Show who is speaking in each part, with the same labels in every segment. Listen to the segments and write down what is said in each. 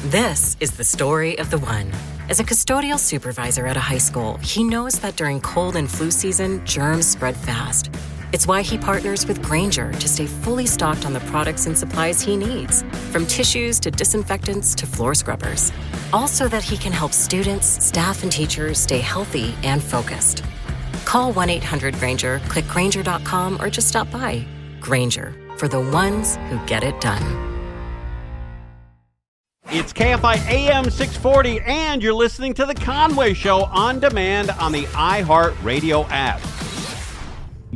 Speaker 1: This is the story of the one. As a custodial supervisor at a high school, he knows that during cold and flu season, germs spread fast. It's why he partners with Grainger to stay fully stocked on the products and supplies he needs, from tissues to disinfectants to floor scrubbers. Also that he can help students, staff, and teachers stay healthy and focused. Call 1-800-GRAINGER, click Grainger.com, or just stop by. Grainger, for the ones who get it done.
Speaker 2: It's KFI AM 640, and you're listening to The Conway Show on demand on the iHeartRadio app.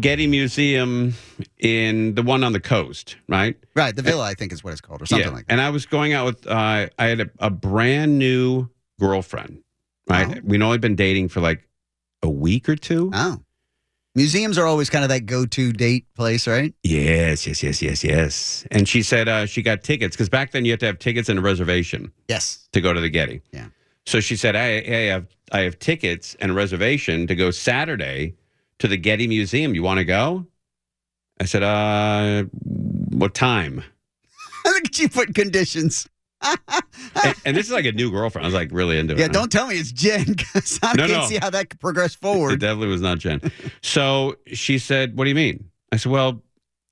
Speaker 2: Getty Museum in the one on the coast, right?
Speaker 3: Right, the Villa, I think is what it's called, or something like that.
Speaker 2: And I was going out with, I had a brand new girlfriend, right?
Speaker 3: Oh.
Speaker 2: We'd only been dating for like a week or two.
Speaker 3: Oh. Museums are always kind of that go-to date place, right?
Speaker 2: Yes. And she said she got tickets, because back then you had to have tickets and a reservation.
Speaker 3: Yes.
Speaker 2: To go to the Getty.
Speaker 3: Yeah.
Speaker 2: So she said, I have tickets and a reservation to go Saturday to the Getty Museum. You want to go? I said, what time?
Speaker 3: Look at you put conditions.
Speaker 2: and this is like a new girlfriend. I was like really into it.
Speaker 3: Yeah, don't tell me it's Jen, because I can't see how that could progress forward.
Speaker 2: It definitely was not Jen. So she said, what do you mean? I said, well,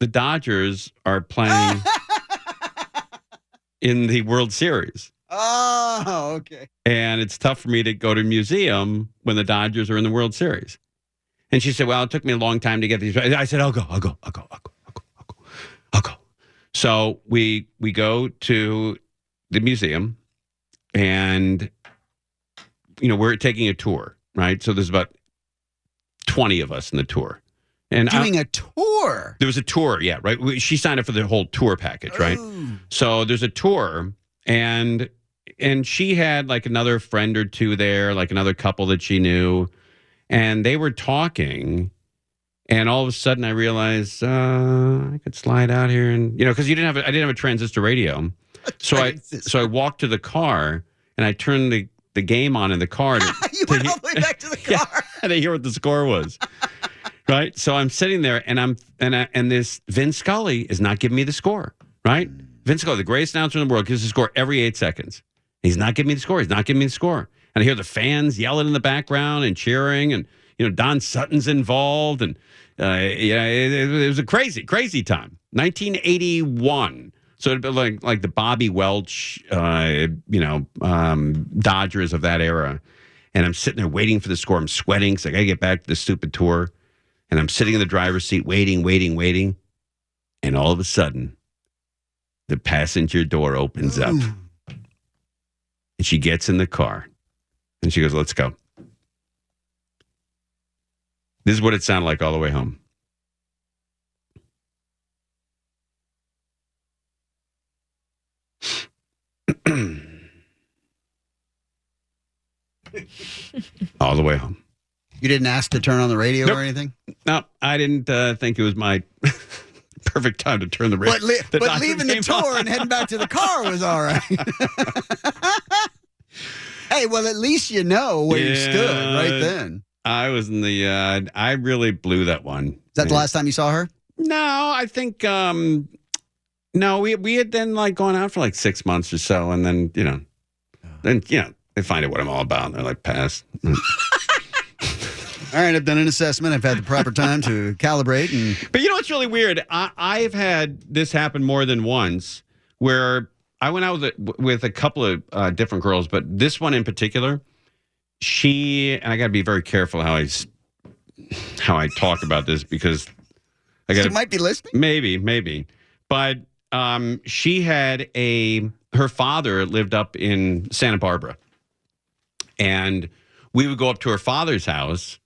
Speaker 2: the Dodgers are playing in the World Series.
Speaker 3: Oh, okay.
Speaker 2: And it's tough for me to go to a museum when the Dodgers are in the World Series. And she said, well, it took me a long time to get these. I said, I'll go. So we go to the museum, and, we're taking a tour, right? So there's about 20 of us in the tour. And
Speaker 3: doing a tour?
Speaker 2: There was a tour, yeah, right? She signed up for the whole tour package, right?
Speaker 3: Ooh.
Speaker 2: So there's a tour, and she had like another friend or two there, like another couple that she knew. And they were talking, and all of a sudden I realized I could slide out here, and because I didn't have a transistor radio, so I walked to the car and I turned the game on in the car.
Speaker 3: You went all the way back to the car,
Speaker 2: and I hear what the score was. Right, so I'm sitting there, and this Vin Scully is not giving me the score. Right, Vin Scully, the greatest announcer in the world, gives the score every 8 seconds. He's not giving me the score. And I hear the fans yelling in the background and cheering, and Don Sutton's involved, and it was a crazy time. 1981, so it'd been like the Bobby Welch, Dodgers of that era. And I'm sitting there waiting for the score. I'm sweating because I got to get back to the stupid tour, and I'm sitting in the driver's seat waiting, and all of a sudden, the passenger door opens up, and she gets in the car. And she goes, let's go. This is what it sounded like all the way home. All the way home.
Speaker 3: You didn't ask to turn on the radio or anything?
Speaker 2: No, I didn't think it was my perfect time to turn the radio.
Speaker 3: But leaving the tour and heading back to the car was all right. Hey, well, at least you know where you stood right then.
Speaker 2: I was in the, I really blew that one.
Speaker 3: Is that the last time you saw her?
Speaker 2: No, I think, no, we had then gone out for 6 months or so. And then, they find out what I'm all about. And they're like, pass.
Speaker 3: All right, I've done an assessment. I've had the proper time to calibrate.
Speaker 2: But what's really weird? I've had this happen more than once, where I went out with a couple of different girls, but this one in particular, and I got to be very careful how I talk about this, because
Speaker 3: She might be listening.
Speaker 2: Maybe, but she had her father lived up in Santa Barbara, and we would go up to her father's house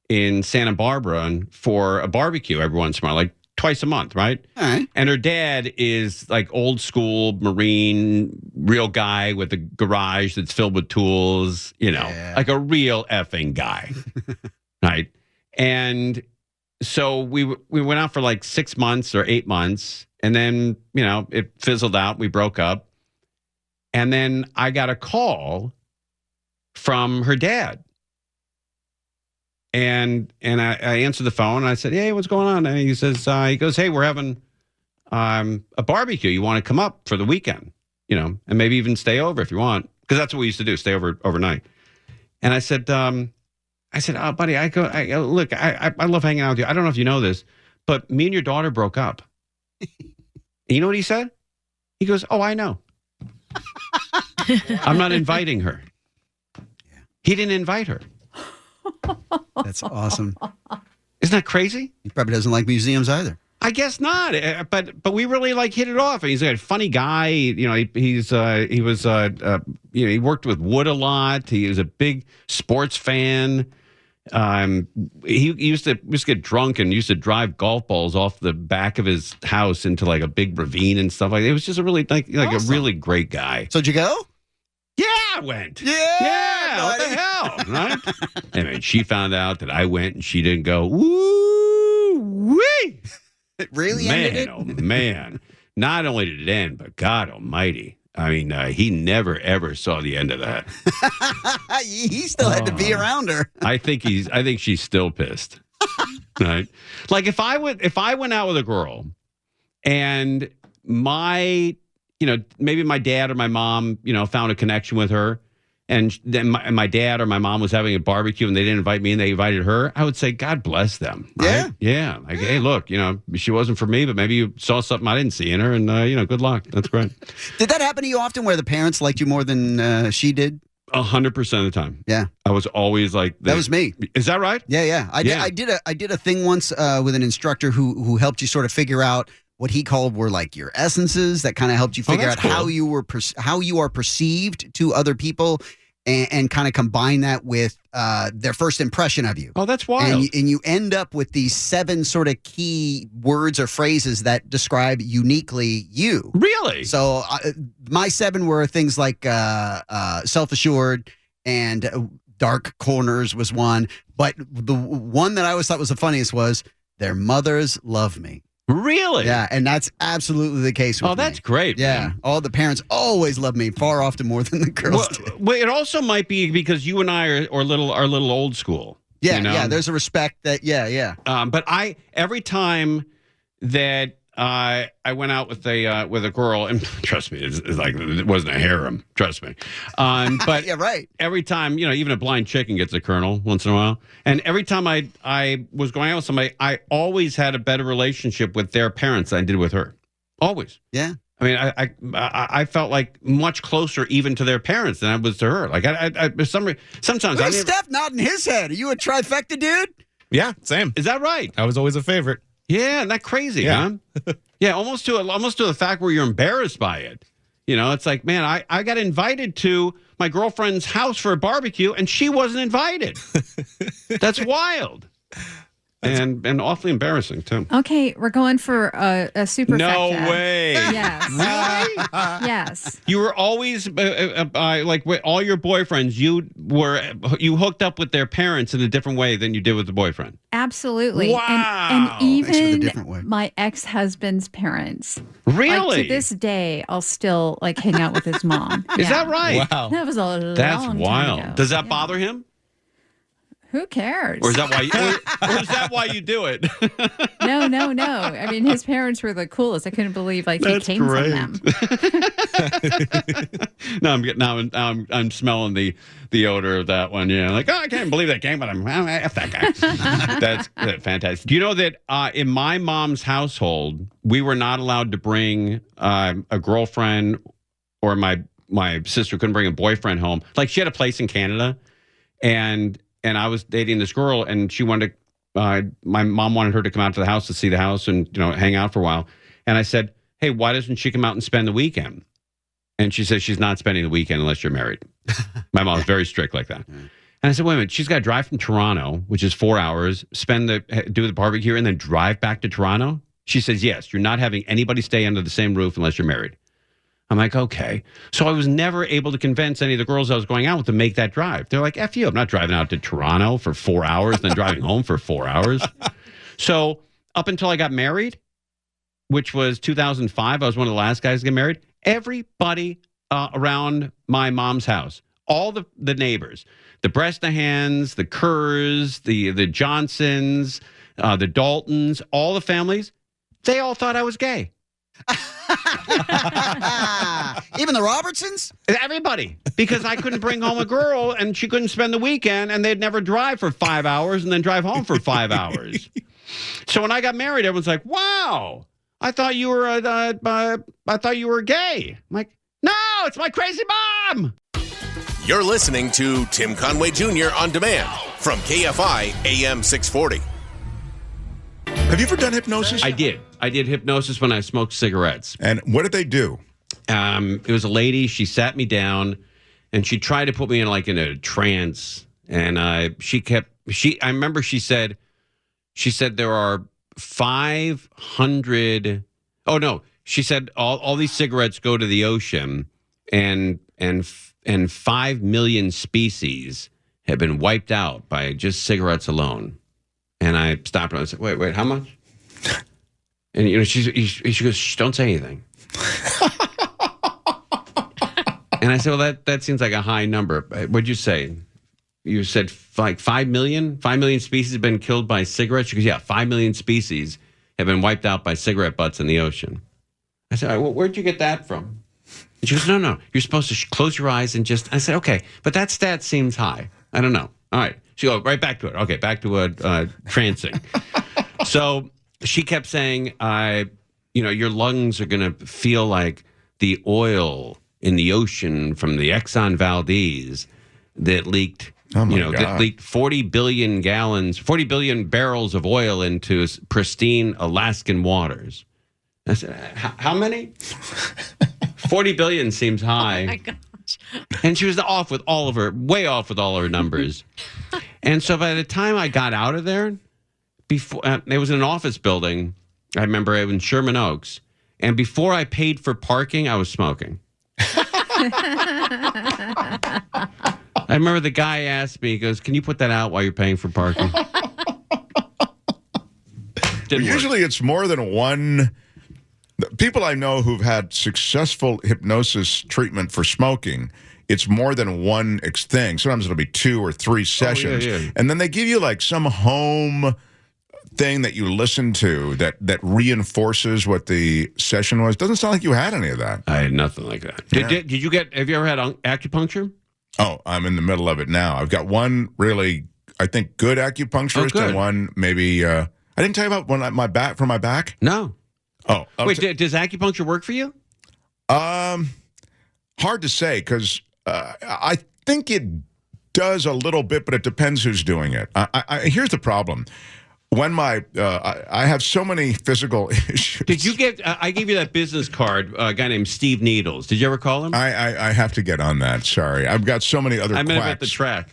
Speaker 2: in Santa Barbara for a barbecue every once in a while, twice a month, right?
Speaker 3: All right.
Speaker 2: And her dad is old school Marine, real guy with a garage that's filled with tools, like a real effing guy, right? And so we went out for 6 months or 8 months, and then, it fizzled out. We broke up. And then I got a call from her dad. And I answered the phone, and I said, hey, what's going on? And he goes, hey, we're having a barbecue. You want to come up for the weekend? and maybe even stay over if you want, because that's what we used to do, stay overnight. And I said, oh, buddy, look, I love hanging out with you. I don't know if you know this, but me and your daughter broke up. You know what he said? He goes, oh, I know. I'm not inviting her. He didn't invite her.
Speaker 3: That's awesome.
Speaker 2: Isn't that crazy?
Speaker 3: He probably doesn't like museums either.
Speaker 2: I guess not, but we really hit it off. He's a funny guy. He worked with wood a lot. He was a big sports fan. He used to just get drunk and used to drive golf balls off the back of his house into like a big ravine and stuff like that. It was just a really awesome. A really great guy.
Speaker 3: So did you go?
Speaker 2: Yeah, I went.
Speaker 3: Yeah,
Speaker 2: what the hell, right? Anyway, she found out that I went and she didn't go. Woo wee!
Speaker 3: It really
Speaker 2: ended
Speaker 3: it?
Speaker 2: Oh man! Not only did it end, but God Almighty! I mean, he never ever saw the end of that.
Speaker 3: He still had to be around her.
Speaker 2: I think she's still pissed. Right? Like if I went out with a girl, and maybe my dad or my mom, found a connection with her, and then my dad or my mom was having a barbecue and they didn't invite me and they invited her, I would say, God bless them. Right? Yeah. Like, hey, look, she wasn't for me, but maybe you saw something I didn't see in her, and, good luck. That's great.
Speaker 3: Did that happen to you often where the parents liked you more than she did?
Speaker 2: 100% of the time.
Speaker 3: Yeah.
Speaker 2: I was always like...
Speaker 3: That was me.
Speaker 2: Is that right?
Speaker 3: Yeah. I did a thing once with an instructor who helped you sort of figure out what he called were like your essences that kind of helped you figure out
Speaker 2: cool.
Speaker 3: how you are perceived to other people, and kind of combine that with their first impression of you.
Speaker 2: Oh, that's wild.
Speaker 3: And you end up with these 7 sort of key words or phrases that describe uniquely you.
Speaker 2: Really?
Speaker 3: So my 7 were things like self-assured and dark corners was one. But the one that I always thought was the funniest was their mothers love me.
Speaker 2: Really?
Speaker 3: Yeah, and that's absolutely the case with me.
Speaker 2: That's great.
Speaker 3: Yeah,
Speaker 2: man.
Speaker 3: all the parents always love me far often more than the girls do.
Speaker 2: Well, it also might be because you and I are a little old school.
Speaker 3: Yeah, yeah. There's a respect that. Yeah.
Speaker 2: But every time that I went out with a girl, and trust me, it's like it wasn't a harem. Trust me. But
Speaker 3: yeah, right.
Speaker 2: Every time, even a blind chicken gets a kernel once in a while. And every time I was going out with somebody, I always had a better relationship with their parents than I did with her. Always.
Speaker 3: Yeah.
Speaker 2: I mean, I felt like much closer even to their parents than I was to her. Like sometimes.
Speaker 3: Look, Steph nodding his head. Are you a trifecta dude?
Speaker 4: Yeah, same.
Speaker 2: Is that right?
Speaker 4: I was always a favorite.
Speaker 2: Yeah, isn't that crazy, huh? Yeah, almost to the fact where you're embarrassed by it. It's like, man, I got invited to my girlfriend's house for a barbecue, and she wasn't invited. That's wild. And awfully embarrassing, too.
Speaker 5: Okay, we're going for a superfecta.
Speaker 2: No way.
Speaker 5: Yes.
Speaker 2: Really?
Speaker 5: Yes.
Speaker 2: You were always, like with all your boyfriends, you hooked up with their parents in a different way than you did with the boyfriend.
Speaker 5: Absolutely.
Speaker 2: Wow.
Speaker 5: And even
Speaker 3: different way.
Speaker 5: my ex-husband's parents.
Speaker 2: Really?
Speaker 5: Like, to this day, I'll still hang out with his mom.
Speaker 2: Is that right?
Speaker 4: Wow.
Speaker 5: That was a long
Speaker 2: That's
Speaker 5: time
Speaker 2: wild.
Speaker 5: ago.
Speaker 2: Does that bother him?
Speaker 5: Who cares?
Speaker 2: Or is that why or is that why you do it?
Speaker 5: No. I mean, his parents were the coolest. I couldn't believe he came from them.
Speaker 2: I'm smelling the odor of that one. Yeah, like, I can't believe that came, but F that guy. That's fantastic. Do you know that in my mom's household, we were not allowed to bring a girlfriend, or my sister couldn't bring a boyfriend home. Like, she had a place in Canada, and I was dating this girl, and she wanted to, my mom wanted her to come out to the house to see the house and, hang out for a while. And I said, hey, why doesn't she come out and spend the weekend? And she says she's not spending the weekend unless you're married. My mom's very strict like that. And I said, wait a minute, she's got to drive from Toronto, which is 4 hours, do the barbecue, and then drive back to Toronto? She says, yes, you're not having anybody stay under the same roof unless you're married. I'm like, okay. So I was never able to convince any of the girls I was going out with to make that drive. They're like, F you, I'm not driving out to Toronto for 4 hours, then driving home for 4 hours. So up until I got married, which was 2005, I was one of the last guys to get married. Everybody around my mom's house, all the neighbors, the Bresnahans, the Kerrs, the Johnsons, the Daltons, all the families, they all thought I was gay.
Speaker 3: Even the Robertsons?
Speaker 2: Everybody. Because I couldn't bring home a girl and she couldn't spend the weekend and they'd never drive for 5 hours and then drive home for 5 hours. So when I got married, everyone's like, wow, I thought you were gay. I'm like, no, it's my crazy mom.
Speaker 4: You're listening to Tim Conway Jr. On Demand from KFI AM 640.
Speaker 6: Have you ever done hypnosis?
Speaker 2: I did hypnosis when I smoked cigarettes.
Speaker 6: And what did they do?
Speaker 2: It was a lady. She sat me down, and she tried to put me in a trance. And I remember she said there are 500. Oh no, she said all these cigarettes go to the ocean, and 5 million species have been wiped out by just cigarettes alone. And I stopped and I said, wait, how much? And she goes, shh, don't say anything. And I said, well, that seems like a high number. What'd you say? You said like 5 million? 5 million species have been killed by cigarettes? She goes, yeah, 5 million species have been wiped out by cigarette butts in the ocean. I said, all right, well, where'd you get that from? And she goes, no, you're supposed to close your eyes and just, I said, okay, but that stat seems high. I don't know. All right. She goes, right back to it. Okay, back to trancing. So she kept saying, your lungs are going to feel like the oil in the ocean from the Exxon Valdez that leaked, that leaked 40 billion barrels of oil into pristine Alaskan waters. I said, how many? 40 billion seems high.
Speaker 7: Oh my gosh.
Speaker 2: And she was way off with all her numbers. And so by the time I got out of there, it was in an office building. I remember it was in Sherman Oaks. And before I paid for parking, I was smoking. I remember the guy asked me, he goes, can you put that out while you're paying for parking?
Speaker 6: Usually it's more than one. People I know who've had successful hypnosis treatment for smoking, it's more than one thing. Sometimes it'll be 2 or 3 sessions.
Speaker 2: Yeah.
Speaker 6: And then they give you like some home thing that you listen to that reinforces what the session was. Doesn't sound like you had any of that.
Speaker 2: I had nothing like that. Have you ever had acupuncture?
Speaker 6: Oh, I'm in the middle of it now. I've got one really, I think, good acupuncturist and one maybe, I didn't tell you about one my back?
Speaker 2: No.
Speaker 6: Oh.
Speaker 2: Wait, does acupuncture work for you?
Speaker 6: Hard to say because I think it does a little bit, but it depends who's doing it. Here's the problem. When I have so many physical issues.
Speaker 2: Did you get, I gave you that business card, a guy named Steve Needles. Did you ever call him?
Speaker 6: I have to get on that. Sorry. I've got so many other
Speaker 2: I met him
Speaker 6: quacks.
Speaker 2: at the track.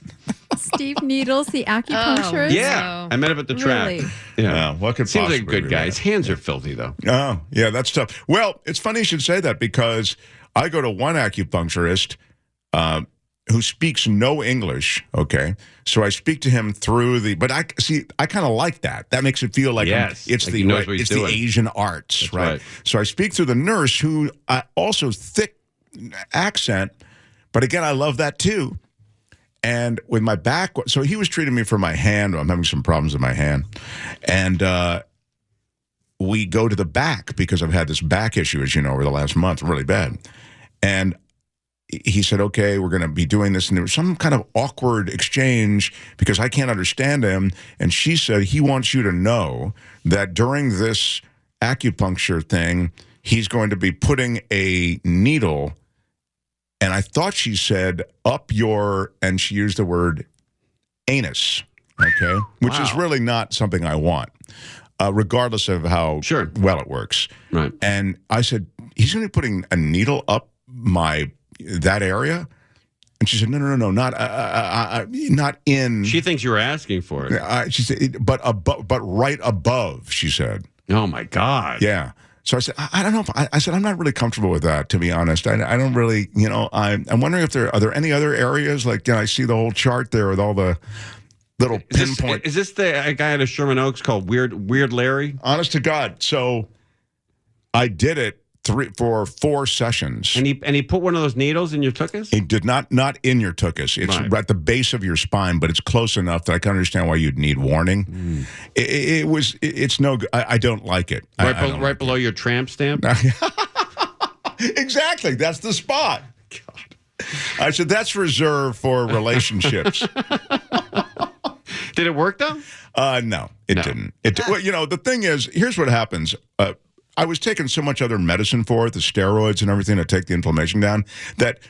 Speaker 5: Steve Needles, the acupuncturist?
Speaker 2: Yeah, I met him at the track.
Speaker 5: Really?
Speaker 2: Yeah.
Speaker 6: What could
Speaker 2: Seems like a
Speaker 6: possibly
Speaker 2: good
Speaker 6: be
Speaker 2: guy.
Speaker 6: bad?
Speaker 2: His hands are filthy, though.
Speaker 6: Oh, yeah, that's tough. Well, it's funny you should say that because I go to one acupuncturist who speaks no English, okay? So I speak to him through but I kind of like that. That makes it feel like
Speaker 2: Yes,
Speaker 6: it's
Speaker 2: like
Speaker 6: the
Speaker 2: he knows what he's
Speaker 6: the
Speaker 2: doing.
Speaker 6: Asian arts,
Speaker 2: That's
Speaker 6: right?
Speaker 2: right.
Speaker 6: So I speak through the nurse who also thick accent, but again, I love that too. And with my back, so he was treating me for my hand. I'm having some problems with my hand. And we go to the back because I've had this back issue, as you know, over the last month, really bad. And he said, okay, we're going to be doing this. And there was some kind of awkward exchange because I can't understand him. And she said, he wants you to know that during this acupuncture thing, he's going to be putting a needle. And I thought she said and she used the word anus, okay, which is really not something I want, regardless of how well it works.
Speaker 2: Right.
Speaker 6: And I said, he's going to be putting a needle up that area? And she said, no, not in.
Speaker 2: She thinks you were asking for it.
Speaker 6: She said, but right above, she said.
Speaker 2: Oh, my God.
Speaker 6: Yeah. So I said, I don't know if I said, I'm not really comfortable with that, to be honest. I don't really, I'm wondering if are there any other areas, like, I see the whole chart there with all the little pinpoint.
Speaker 2: Is this the guy at Sherman Oaks called Weird Larry?
Speaker 6: Honest to God. So I did it for 4 sessions.
Speaker 2: And he put one of those needles in your tuchus?
Speaker 6: He did not in your tuchus. It's
Speaker 2: Right.
Speaker 6: at the base of your spine, but it's close enough that I can understand why you'd need warning. It's no good. I don't like it. I don't
Speaker 2: Right
Speaker 6: like
Speaker 2: below your tramp stamp?
Speaker 6: Exactly. That's the spot. God. I said, that's reserved for relationships.
Speaker 2: Did it work, though?
Speaker 6: No, it didn't. Well, the thing is, here's what happens. I was taking so much other medicine for it, the steroids and everything to take the inflammation down, that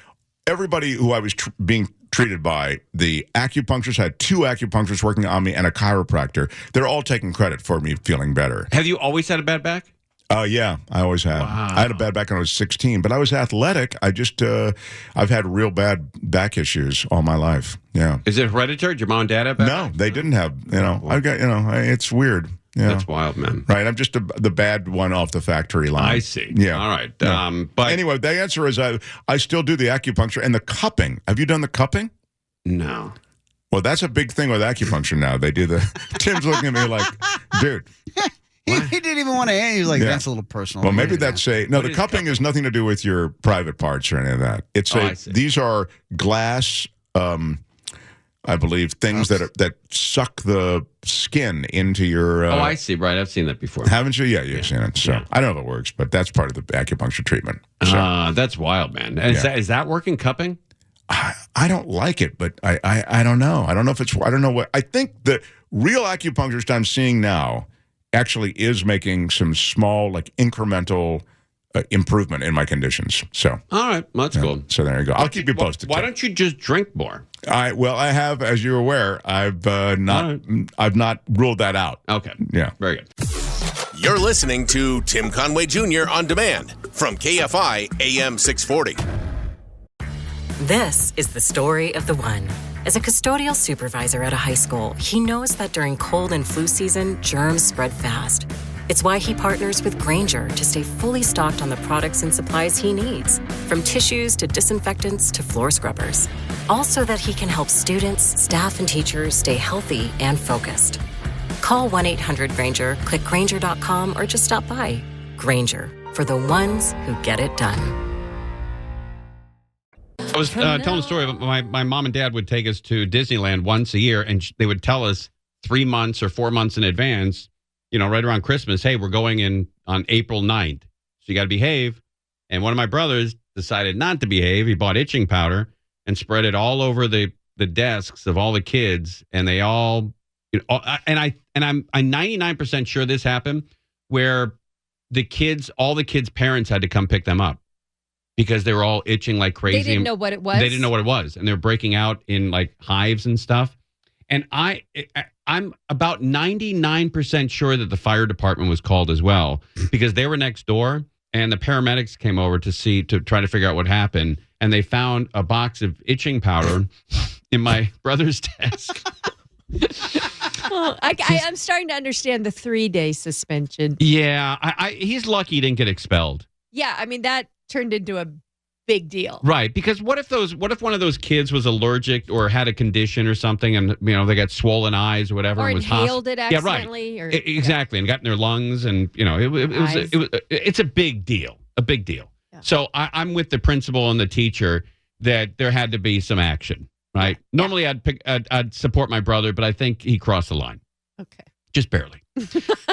Speaker 6: everybody who I was being treated by, the acupuncturists, had 2 acupuncturists working on me and a chiropractor. They're all taking credit for me feeling better.
Speaker 2: Have you always had a bad back?
Speaker 6: Yeah, I always have.
Speaker 2: Wow.
Speaker 6: I had a bad back when I was 16, but I was athletic. I've had real bad back issues all my life. Yeah.
Speaker 2: Is it hereditary? Did your mom and dad have bad
Speaker 6: No,
Speaker 2: back?
Speaker 6: they didn't have, I've got, it's weird. Yeah.
Speaker 2: That's wild, man.
Speaker 6: Right, I'm just the bad one off the factory line.
Speaker 2: I see.
Speaker 6: Yeah.
Speaker 2: All right.
Speaker 6: Yeah.
Speaker 2: But
Speaker 6: anyway, the answer is I still do the acupuncture and the cupping. Have you done the cupping?
Speaker 2: No.
Speaker 6: Well, that's a big thing with acupuncture now. They do the. Tim's looking at me like, dude.
Speaker 3: He didn't even want to answer. He was like,
Speaker 6: Yeah.
Speaker 3: that's a little personal.
Speaker 6: Well, maybe that's the
Speaker 2: What is
Speaker 6: cupping
Speaker 2: cupping?
Speaker 6: has nothing to do with your private parts or any of that. It's
Speaker 2: I see.
Speaker 6: these are glass. I believe things that suck the skin into your.
Speaker 2: I see. Right. I've seen that before.
Speaker 6: Haven't you? Yeah, you've seen it. So
Speaker 2: Yeah.
Speaker 6: I don't know if it works, but that's part of the acupuncture treatment. So.
Speaker 2: That's wild, man. And is that working, cupping?
Speaker 6: I don't like it, but I don't know. I don't know if it's. I don't know what. I think the real acupuncturist I'm seeing now actually is making some small, like incremental improvement in my conditions. So.
Speaker 2: All right. Well, that's cool.
Speaker 6: So there you go. I'll keep you posted.
Speaker 2: Why
Speaker 6: Tim.
Speaker 2: don't you just drink more?
Speaker 6: I have, as you're aware, I've not ruled that out.
Speaker 2: Okay.
Speaker 6: Yeah.
Speaker 2: Very good.
Speaker 4: You're listening to Tim Conway Jr. on demand from KFI AM 640.
Speaker 1: This is the story of the one. As a custodial supervisor at a high school, he knows that during cold and flu season, germs spread fast. It's why he partners with Granger to stay fully stocked on the products and supplies he needs, from tissues to disinfectants to floor scrubbers. Also that he can help students, staff, and teachers stay healthy and focused. Call 1-800-GRANGER, click Granger.com, or just stop by. Granger, for the ones who get it done.
Speaker 2: I was telling a story about my mom and dad would take us to Disneyland once a year, and they would tell us 3 months or 4 months in advance, right around Christmas, hey, we're going in on April 9th. So you got to behave. And one of my brothers decided not to behave. He bought itching powder and spread it all over the desks of all the kids. And they all, I'm 99% sure this happened, where all the kids' parents had to come pick them up because they were all itching like crazy.
Speaker 5: They didn't know what it was.
Speaker 2: They didn't know what it was. And they're breaking out in like hives and stuff. And I'm about 99% sure that the fire department was called as well, because they were next door and the paramedics came over to try to figure out what happened. And they found a box of itching powder in my brother's desk.
Speaker 7: Well, I'm starting to understand the 3-day suspension.
Speaker 2: Yeah, he's lucky he didn't get expelled.
Speaker 7: Yeah, I mean, that turned into a big deal.
Speaker 2: Right, because what if one of those kids was allergic or had a condition or something, and they got swollen eyes or whatever,
Speaker 7: Or
Speaker 2: and was
Speaker 7: inhaled it
Speaker 2: Yeah,
Speaker 7: accidentally.
Speaker 2: right. Exactly, and got in their lungs, and it's a big deal. A big deal. Yeah. So I'm with the principal and the teacher that there had to be some action. Right. Yeah. Normally I'd support my brother, but I think he crossed the line.
Speaker 7: Okay.
Speaker 2: Just barely.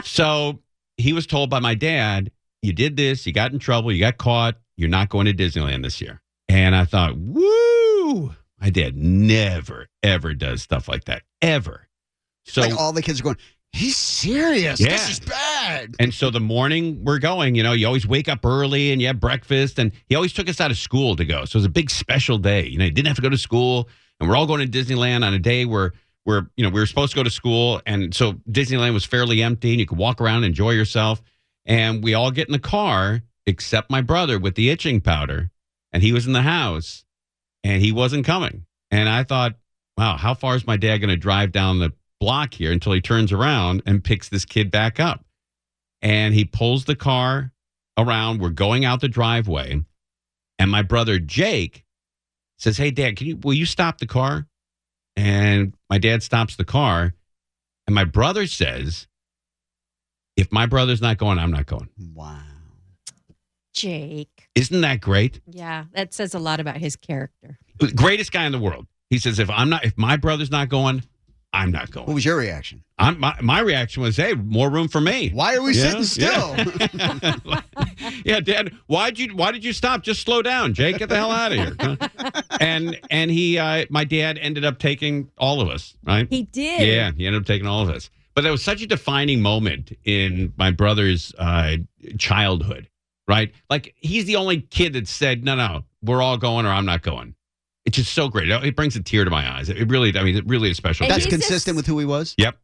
Speaker 2: So he was told by my dad, you did this, you got in trouble, you got caught, you're not going to Disneyland this year. And I thought, woo, my dad never, ever does stuff like that. Ever. So
Speaker 3: like all the kids are going, he's serious.
Speaker 2: Yeah.
Speaker 3: This is bad.
Speaker 2: And so the morning we're going, you always wake up early and you have breakfast. And he always took us out of school to go. So it was a big special day. You didn't have to go to school. And we're all going to Disneyland on a day where we were supposed to go to school. And so Disneyland was fairly empty and you could walk around and enjoy yourself. And we all get in the car, except my brother with the itching powder. And he was in the house and he wasn't coming. And I thought, wow, how far is my dad going to drive down the block here until he turns around and picks this kid back up? And he pulls the car around. We're going out the driveway. And my brother, Jake, says, hey, Dad, will you stop the car? And my dad stops the car. And my brother says, if my brother's not going, I'm not going.
Speaker 3: Wow.
Speaker 7: Jake.
Speaker 2: Isn't that great?
Speaker 7: Yeah, that says a lot about his character.
Speaker 2: Greatest guy in the world. He says, if my brother's not going, I'm not going.
Speaker 3: What was your reaction?
Speaker 2: My reaction was, hey, more room for me.
Speaker 3: Why are we sitting still?
Speaker 2: Yeah, Dad. Why did you stop? Just slow down, Jake. Get the hell out of here. And he, my dad, ended up taking all of us. Right?
Speaker 7: He did.
Speaker 2: Yeah, he ended up taking all of us. But that was such a defining moment in my brother's childhood. Right? Like he's the only kid that said, no, we're all going or I'm not going. It's just so great. It brings a tear to my eyes. It really is special.
Speaker 7: And
Speaker 3: That's
Speaker 7: he's
Speaker 3: consistent with who he was?
Speaker 2: Yep.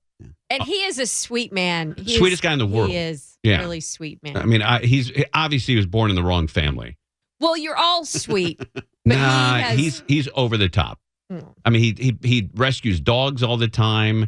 Speaker 7: And he is a sweet man.
Speaker 2: Sweetest guy in the world.
Speaker 7: He is.
Speaker 2: Yeah.
Speaker 7: Really sweet man.
Speaker 2: I mean, he's obviously he was born in the wrong family.
Speaker 7: Well, you're all sweet. But
Speaker 2: Nah,
Speaker 7: he has,
Speaker 2: he's over the top.
Speaker 7: Mm.
Speaker 2: I mean, he rescues dogs all the time.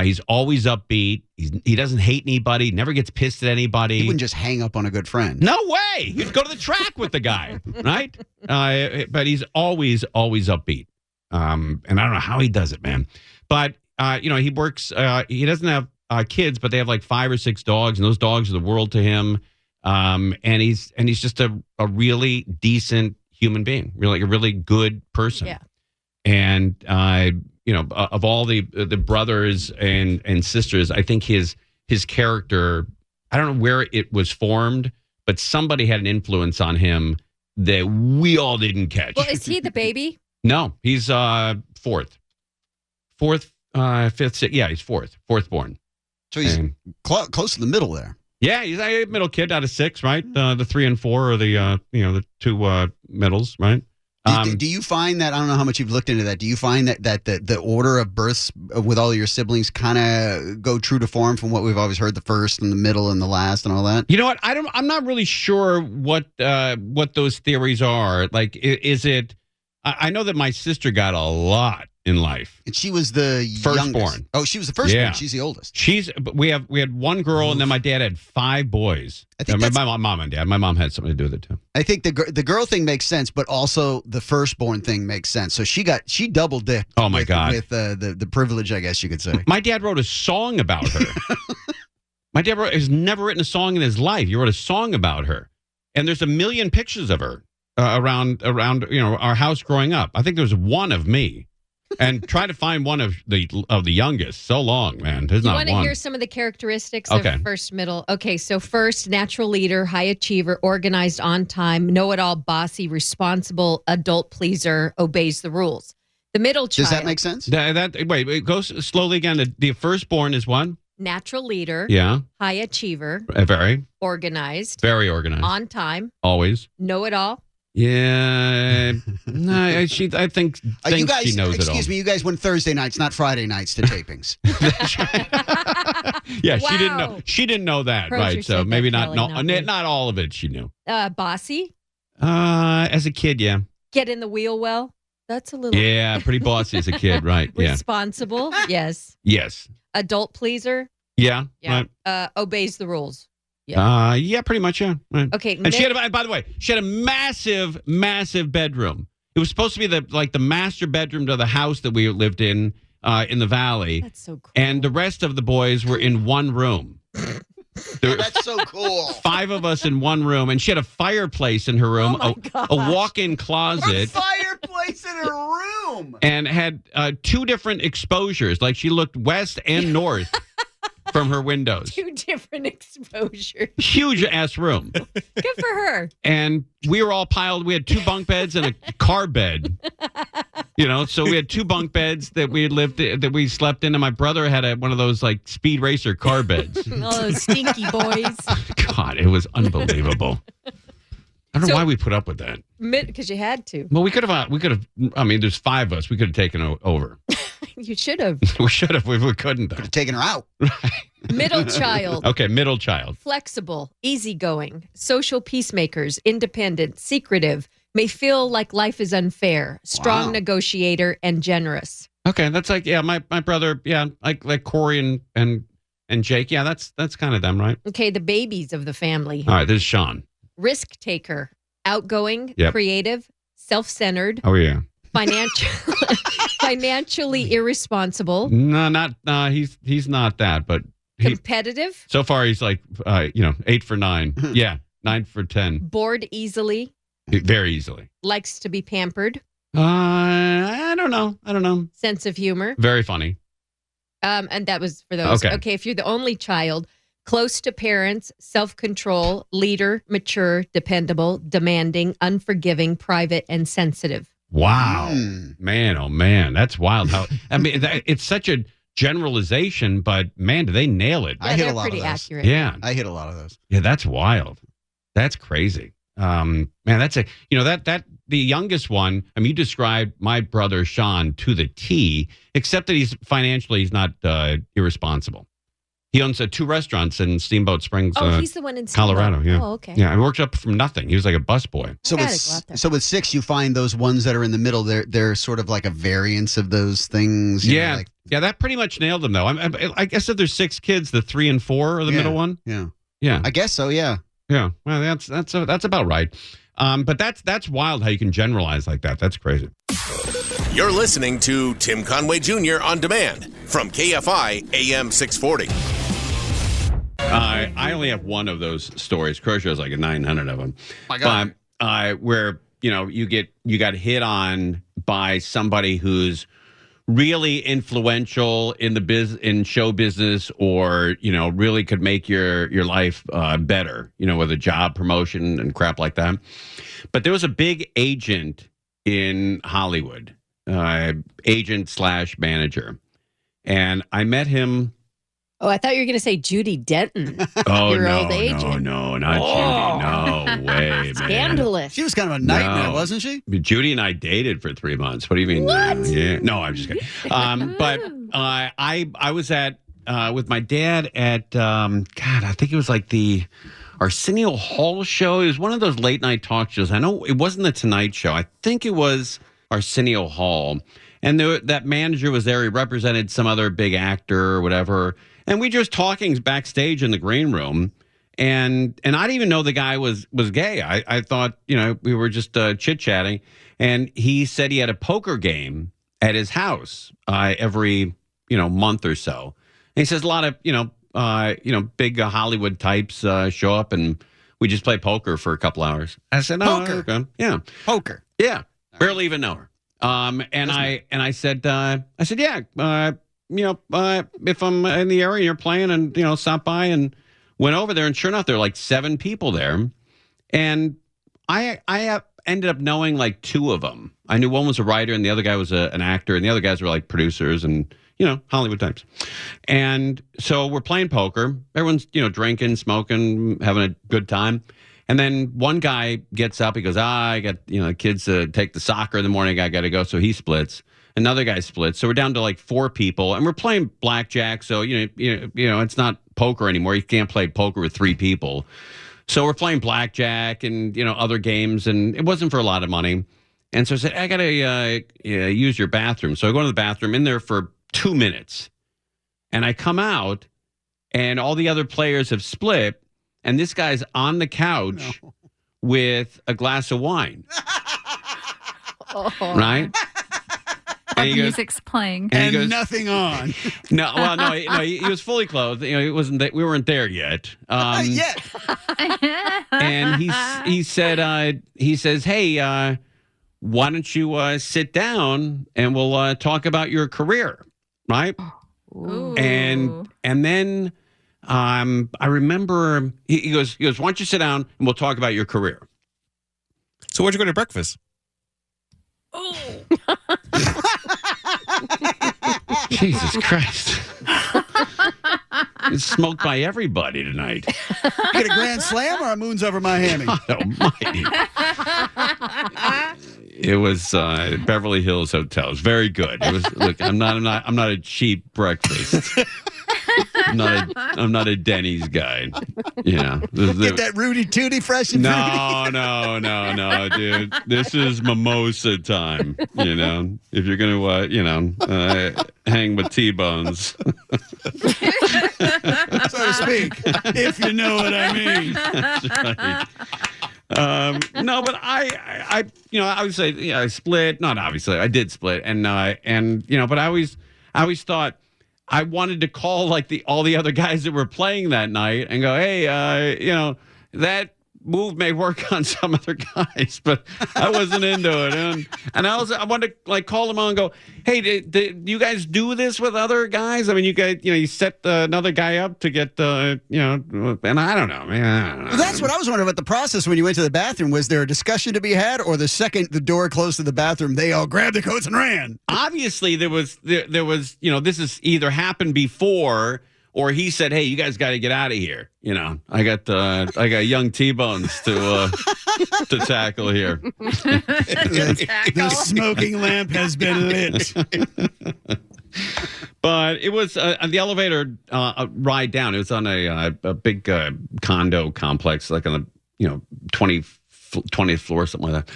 Speaker 2: He's always upbeat. He doesn't hate anybody. Never gets pissed at anybody.
Speaker 3: He wouldn't just hang up on a good friend.
Speaker 2: No way. He'd go to the track with the guy, right? But he's always upbeat. And I don't know how he does it, man. But he works. He doesn't have kids, but they have like 5 or 6 dogs, and those dogs are the world to him. And he's just a really decent human being, really a really good person.
Speaker 7: Yeah.
Speaker 2: And of all the brothers and sisters, I think his character, I don't know where it was formed, but somebody had an influence on him that we all didn't catch.
Speaker 7: well, is he the baby?
Speaker 2: No, he's fourth, fifth, sixth. Yeah, he's fourth born.
Speaker 3: So he's
Speaker 2: And-
Speaker 3: close to the middle there.
Speaker 2: Yeah, he's a middle kid out of 6, right? The 3 and 4 are the 2 middles, right?
Speaker 3: Do you find that, I don't know how much you've looked into that, do you find that the order of births with all your siblings kind of go true to form from what we've always heard, the first and the middle and the last and all that?
Speaker 2: You know what? I'm not really sure what those theories are. Like, is it? I know that my sister got a lot in life.
Speaker 3: And she was the
Speaker 2: Firstborn.
Speaker 3: youngest. Oh, she was the firstborn.
Speaker 2: Yeah.
Speaker 3: She's the oldest.
Speaker 2: We had one girl, and then my dad had 5 boys.
Speaker 3: I think
Speaker 2: my mom and dad. My mom had something to do with it too.
Speaker 3: I think the girl thing makes sense, but also the firstborn thing makes sense. So she double dipped.
Speaker 2: Oh, my God.
Speaker 3: With the privilege, I guess you could say.
Speaker 2: My dad wrote a song about her. My dad has never written a song in his life. He wrote a song about her, and there's a million pictures of her around our house growing up. I think there was one of me, and try to find one of the youngest. So long, man. There's
Speaker 7: You
Speaker 2: not
Speaker 7: want to
Speaker 2: one.
Speaker 7: hear some of the characteristics
Speaker 2: Okay.
Speaker 7: of first, middle? Okay, so first, natural leader, high achiever, organized, on time, know-it-all, bossy, responsible, adult pleaser, obeys the rules. The middle child.
Speaker 3: Does that make sense?
Speaker 2: Wait, go slowly again. The firstborn is one.
Speaker 7: Natural leader,
Speaker 2: Yeah,
Speaker 7: high achiever,
Speaker 2: very
Speaker 7: organized,
Speaker 2: very organized.
Speaker 7: on time,
Speaker 2: Always.
Speaker 7: know-it-all.
Speaker 2: Yeah, no, I think
Speaker 3: You guys,
Speaker 2: she knows it all.
Speaker 3: excuse me, you guys went Thursday nights, not Friday nights to tapings.
Speaker 2: Yeah, she didn't
Speaker 7: Wow.
Speaker 2: know. She didn't know that,
Speaker 7: Pros
Speaker 2: right?
Speaker 7: are
Speaker 2: So
Speaker 7: said
Speaker 2: maybe
Speaker 7: that,
Speaker 2: not.
Speaker 7: Kelly, not me.
Speaker 2: Not all of it. She knew.
Speaker 7: Bossy,
Speaker 2: As a kid, yeah,
Speaker 7: get in the wheel well. That's a little
Speaker 2: yeah, pretty bossy as a kid, right? Yeah,
Speaker 7: responsible. Yes.
Speaker 2: yes,
Speaker 7: Adult pleaser.
Speaker 2: yeah,
Speaker 7: Yeah.
Speaker 2: right.
Speaker 7: Obeys the rules.
Speaker 2: Yeah, pretty much, yeah. Right.
Speaker 7: Okay.
Speaker 2: And she had, by the way, she had a massive, massive bedroom. It was supposed to be the master bedroom to the house that we lived in the valley.
Speaker 7: That's so cool.
Speaker 2: And the rest of the boys were in one room. There were
Speaker 3: That's so cool.
Speaker 2: 5 of us in one room, and she had a fireplace in her room,
Speaker 7: Oh my
Speaker 2: a walk-in
Speaker 3: A
Speaker 2: closet,
Speaker 3: fireplace in her room.
Speaker 2: and had 2 different exposures. Like she looked west and north from her windows.
Speaker 7: 2 different exposures.
Speaker 2: Huge ass room.
Speaker 7: Good for her.
Speaker 2: And we were all piled. We had 2 bunk beds and a car bed. So we had 2 bunk beds that we slept in, and my brother had one of those like speed racer car beds.
Speaker 7: All those stinky boys.
Speaker 2: God, it was unbelievable. I don't know
Speaker 7: So-
Speaker 2: why we put up with that.
Speaker 7: Because you had to.
Speaker 2: Well, we could have. I mean, there's 5 of us. We could have taken over.
Speaker 7: You should have.
Speaker 2: We should have. We couldn't. Though.
Speaker 3: Taking her out.
Speaker 7: Middle child.
Speaker 2: Okay, middle child.
Speaker 7: Flexible, easygoing, social peacemakers, independent, secretive, may feel like life is unfair, strong
Speaker 3: Wow.
Speaker 7: negotiator, and generous.
Speaker 2: Okay, that's like my brother. Yeah, like Corey and Jake. Yeah, that's kind of them, right?
Speaker 7: Okay, the babies of the family.
Speaker 2: All right, this is Sean.
Speaker 7: Risk taker, outgoing,
Speaker 2: Yep.
Speaker 7: creative, self-centered,
Speaker 2: Oh yeah.
Speaker 7: financially irresponsible,
Speaker 2: No, he's not that, but
Speaker 7: competitive,
Speaker 2: so far he's like 8 for 9. Yeah, 9 for 10.
Speaker 7: Bored easily.
Speaker 2: Very easily.
Speaker 7: Likes to be pampered.
Speaker 2: I don't know.
Speaker 7: Sense of humor.
Speaker 2: Very funny.
Speaker 7: And that was for those.
Speaker 2: Okay.
Speaker 7: If you're the only child, close to parents, self-control, leader, mature, dependable, demanding, unforgiving, private, and sensitive.
Speaker 2: Wow. Man, oh man. That's wild. It's such a generalization, but man, do they nail it.
Speaker 3: I hit a lot
Speaker 7: pretty
Speaker 3: of those.
Speaker 7: accurate.
Speaker 2: Yeah.
Speaker 3: I hit a lot of those.
Speaker 2: Yeah, that's wild. That's crazy. Man, that's that the youngest one. I mean, you described my brother Sean to the T, except that he's not irresponsible. He owns 2 restaurants in Steamboat Springs,
Speaker 7: He's the one in Steamboat.
Speaker 2: Colorado. Yeah.
Speaker 7: Oh, okay.
Speaker 2: Yeah, I worked up from nothing. He was like a busboy.
Speaker 3: So
Speaker 7: gotta
Speaker 3: with
Speaker 7: go out there.
Speaker 3: so with 6, you find those ones that are in the middle. They're sort of like a variance of those things. you know, like,
Speaker 2: Yeah, that pretty much nailed them though. I guess if there's 6 kids, the 3 and 4 are the middle one.
Speaker 3: Yeah.
Speaker 2: Yeah.
Speaker 3: I guess so. Yeah.
Speaker 2: Yeah. Well, that's about right. But that's wild how you can generalize like that. That's crazy.
Speaker 4: You're listening to Tim Conway Jr. on demand from KFI AM 640.
Speaker 2: I only have one of those stories. Crow has like 900 of them.
Speaker 3: My God.
Speaker 2: But where you got hit on by somebody who's really influential in in show business, or really could make your life better. With a job promotion and crap like that. But there was a big agent in Hollywood, agent/manager, and I met him.
Speaker 7: Oh, I thought you were going to say Judy Denton.
Speaker 2: Oh,
Speaker 7: Your
Speaker 2: no,
Speaker 7: old agent.
Speaker 2: no, not Judy. No way, man.
Speaker 7: Scandalous.
Speaker 3: She was kind of a nightmare,
Speaker 2: No.
Speaker 3: wasn't she?
Speaker 2: Judy and I dated for 3 months. What do you mean?
Speaker 7: What?
Speaker 2: Yeah. No, I'm just kidding. But I was at with my dad at God, I think it was like the Arsenio Hall show. It was one of those late night talk shows. I know it wasn't the Tonight Show. I think it was Arsenio Hall. And that manager was there. He represented some other big actor or whatever. And we just talking backstage in the green room. And I didn't even know the guy was gay. I thought, we were just chit-chatting. And he said he had a poker game at his house every, month or so. And he says a lot of, big Hollywood types show up and we just play poker for a couple hours. I said, no,
Speaker 3: Poker?
Speaker 2: okay. Yeah.
Speaker 3: Poker.
Speaker 2: Yeah. Barely even know her. And I said, yeah, if I'm in the area you're playing and, stop by, and went over there, and sure enough, there were like 7 people there. And I ended up knowing like 2 of them. I knew one was a writer and the other guy was an actor, and the other guys were like producers and, Hollywood types. And so we're playing poker. Everyone's, drinking, smoking, having a good time. And then one guy gets up. He goes, I got, kids to take the soccer in the morning. I got to go. So he splits. Another guy splits. So we're down to like 4 people, and we're playing blackjack. So, it's not poker anymore. You can't play poker with 3 people. So we're playing blackjack and, other games, and it wasn't for a lot of money. And so I said, I got to use your bathroom. So I go to the bathroom, in there for 2 minutes. And I come out, and all the other players have split. And this guy's on the couch with a glass of wine. Right?
Speaker 5: Our music's playing.
Speaker 2: And he
Speaker 3: And
Speaker 2: goes,
Speaker 3: nothing on.
Speaker 2: no, he was fully clothed. It wasn't that we weren't there yet.
Speaker 3: Yet.
Speaker 2: And he says, hey, why don't you sit down and we'll talk about your career, right?
Speaker 5: Ooh.
Speaker 2: And then I remember he goes, why don't you sit down and we'll talk about your career?
Speaker 8: So where'd you go to breakfast?
Speaker 2: Jesus Christ. It's smoked by everybody tonight.
Speaker 3: Get a grand slam or a moon's over my hammy?
Speaker 2: Almighty. It was Beverly Hills Hotel. It was very good. It was. Look, I'm not a cheap breakfast. I'm not a Denny's guy. Yeah.
Speaker 3: Get that Rudy Tooty fresh and fruity.
Speaker 2: No, dude. This is mimosa time. If you're gonna, hang with T-bones.
Speaker 3: So to speak, if you know what I mean.
Speaker 2: That's right. No, but I obviously, I split. Not obviously, I did split, and but I always thought I wanted to call like all the other guys that were playing that night and go, hey, that move may work on some other guys, but I wasn't into it. And I wanted to like call them on and go, hey, do you guys do this with other guys? I mean, you guys, you set another guy up to get, and I don't know, man. I don't know.
Speaker 3: Well, that's what I was wondering about the process when you went to the bathroom. Was there a discussion to be had, or the second the door closed to the bathroom, they all grabbed the coats and ran?
Speaker 2: Obviously, there was, this has either happened before, or he said, "Hey, you guys got to get out of here." I got young T-bones to tackle here.
Speaker 3: The smoking lamp has been lit.
Speaker 2: But it was on the elevator ride down. It was on a big condo complex, like on the 20th floor, something like that.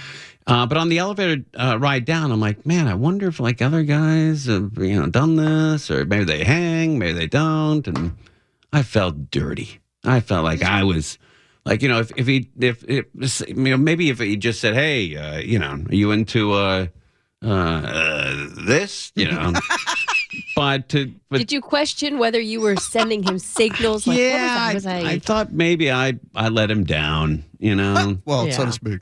Speaker 2: But on the elevator ride down, I'm like, man, I wonder if like other guys have done this, or maybe they hang, maybe they don't, and I felt dirty. I felt like I was like, if maybe if he just said, hey, are you into this, But
Speaker 7: did you question whether you were sending him signals? Like,
Speaker 2: yeah, I thought maybe I let him down,
Speaker 3: Well,
Speaker 7: Yeah.
Speaker 3: so to speak.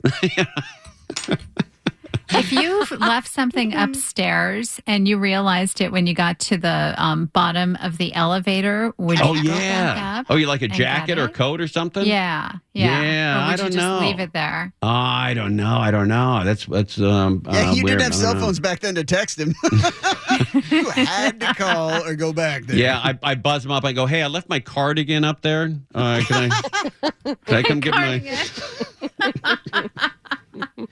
Speaker 5: If you left something upstairs and you realized it when you got to the bottom of the elevator, would you go back up?
Speaker 2: Oh, you like a
Speaker 5: and
Speaker 2: jacket
Speaker 5: get
Speaker 2: or
Speaker 5: it?
Speaker 2: coat or something?
Speaker 5: Yeah.
Speaker 2: Yeah,
Speaker 5: Or would
Speaker 2: I don't
Speaker 5: you just
Speaker 2: know.
Speaker 5: leave it there?
Speaker 2: I don't know. That's
Speaker 3: Yeah, you
Speaker 2: weird.
Speaker 3: didn't have
Speaker 2: I don't
Speaker 3: cell
Speaker 2: know.
Speaker 3: phones back then to text him. You had to call or go back there.
Speaker 2: Yeah, I buzz him up. I go, hey, I left my cardigan up there. Can I come get my?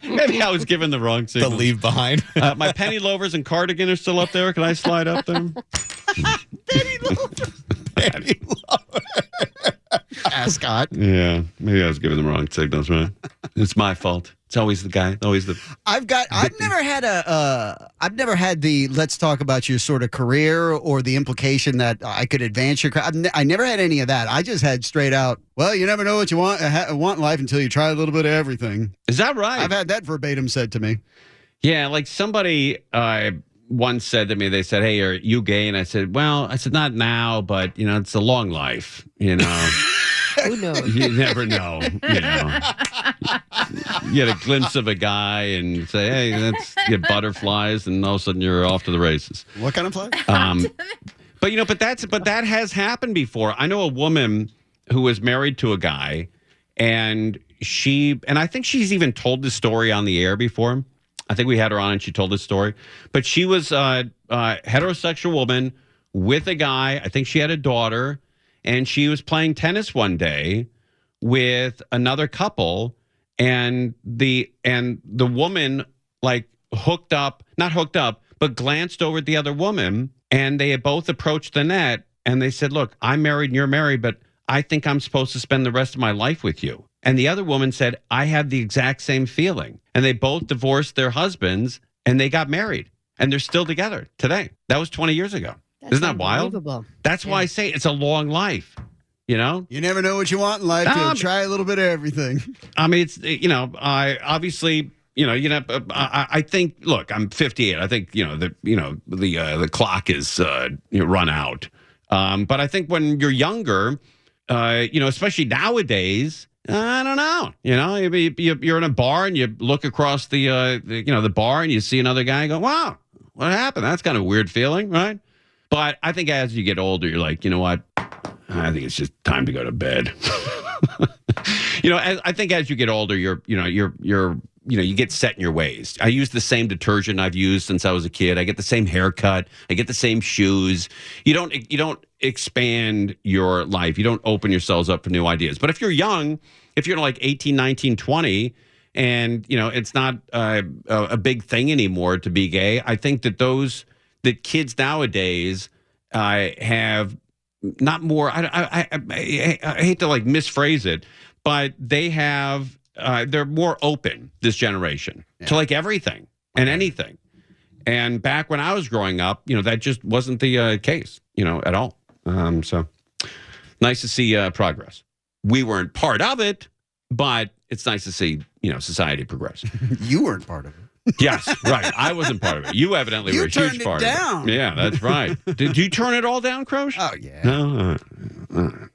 Speaker 2: Maybe I was given the wrong
Speaker 8: The
Speaker 2: signal.
Speaker 8: leave behind.
Speaker 2: My penny loafers and cardigan are still up there. Can I slide up there?
Speaker 3: Ascot.
Speaker 2: Yeah, maybe I was giving the wrong signals, right? It's my fault. It's always the guy. Always the.
Speaker 3: I've never had the let's talk about your sort of career or the implication that I could advance your career. I never had any of that. I just had straight out, well, you never know what you want in life until you try a little bit of everything.
Speaker 2: Is that right?
Speaker 3: I've had that verbatim said to me.
Speaker 2: Yeah, like somebody once said to me, they said, hey, are you gay? And I said, not now, but, it's a long life,
Speaker 7: Who knows?
Speaker 2: You never know, You get a glimpse of a guy and say, hey, let's get butterflies, and all of a sudden you're off to the races.
Speaker 3: What kind of flag?
Speaker 2: But that has happened before. I know a woman who was married to a guy, and I think she's even told this story on the air before. I think we had her on and she told this story. But she was a heterosexual woman with a guy. I think she had a daughter, and she was playing tennis one day with another couple, and the woman like not hooked up, but glanced over at the other woman, and they had both approached the net, and they said, look, I'm married and you're married, but I think I'm supposed to spend the rest of my life with you. And the other woman said, I had the exact same feeling. And they both divorced their husbands, and they got married, and they're still together today. That was 20 years ago. Isn't that wild? That's why I say it's a long life, You
Speaker 3: never know what you want in life. You'll try a little bit of everything.
Speaker 2: I mean, it's, I obviously, I think, look, I'm 58. I think, the clock is run out. But I think when you're younger, especially nowadays, I don't know. You're in a bar and you look across the bar and you see another guy and go, wow, what happened? That's kind of a weird feeling, right? But I think as you get older, you're like, you know what? I think it's just time to go to bed. I think as you get older, you get set in your ways. I use the same detergent I've used since I was a kid. I get the same haircut. I get the same shoes. You don't expand your life. You don't open yourselves up for new ideas. But if you're young, if you're like 18, 19, 20, and it's not a big thing anymore to be gay, I think that kids nowadays have not more. I hate to like misphrase it, but they have. They're more open, this generation, to like everything and anything. And back when I was growing up, that just wasn't the case, at all. So nice to see progress. We weren't part of it, but it's nice to see, society progress.
Speaker 3: You weren't part of it.
Speaker 2: Yes, right. I wasn't part of it. You evidently were a huge part
Speaker 3: down.
Speaker 2: of it. Yeah, that's right. Did you turn it all down, Croce?
Speaker 3: Oh, yeah.
Speaker 2: No.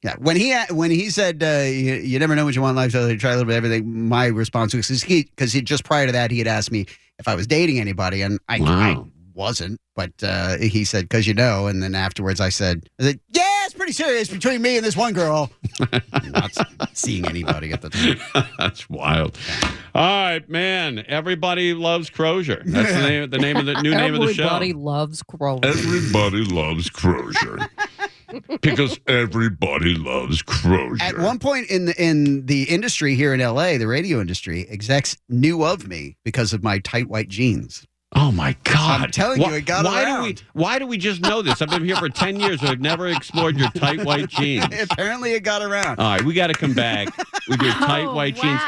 Speaker 3: Yeah, when he said you never know what you want in life, so you try a little bit of everything. My response was because he just prior to that he had asked me if I was dating anybody, and I wasn't. But he said because and then afterwards I said yeah, it's pretty serious between me and this one girl. Not seeing anybody at the time.
Speaker 2: That's wild. All right, man. Everybody loves Crozier. That's the name of the new name of the show.
Speaker 7: Everybody loves Crozier.
Speaker 6: Everybody loves Crozier. Because everybody loves Crozier.
Speaker 3: At one point in the industry here in LA, the radio industry, execs knew of me because of my tight white jeans.
Speaker 2: Oh my God!
Speaker 3: I'm telling you, it got around.
Speaker 2: Why do we just know this? I've been here for 10 years, and I've never explored your tight white jeans.
Speaker 3: Apparently, it got around.
Speaker 2: All right, we got to come back with your tight white jeans,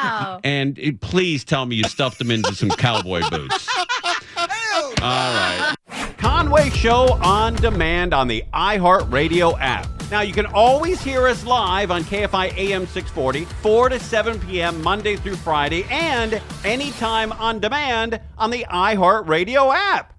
Speaker 2: and please tell me you stuffed them into some cowboy boots. All right. Conway Show on demand on the iHeartRadio app. Now, you can always hear us live on KFI AM 640, 4 to 7 p.m. Monday through Friday, and anytime on demand on the iHeartRadio app.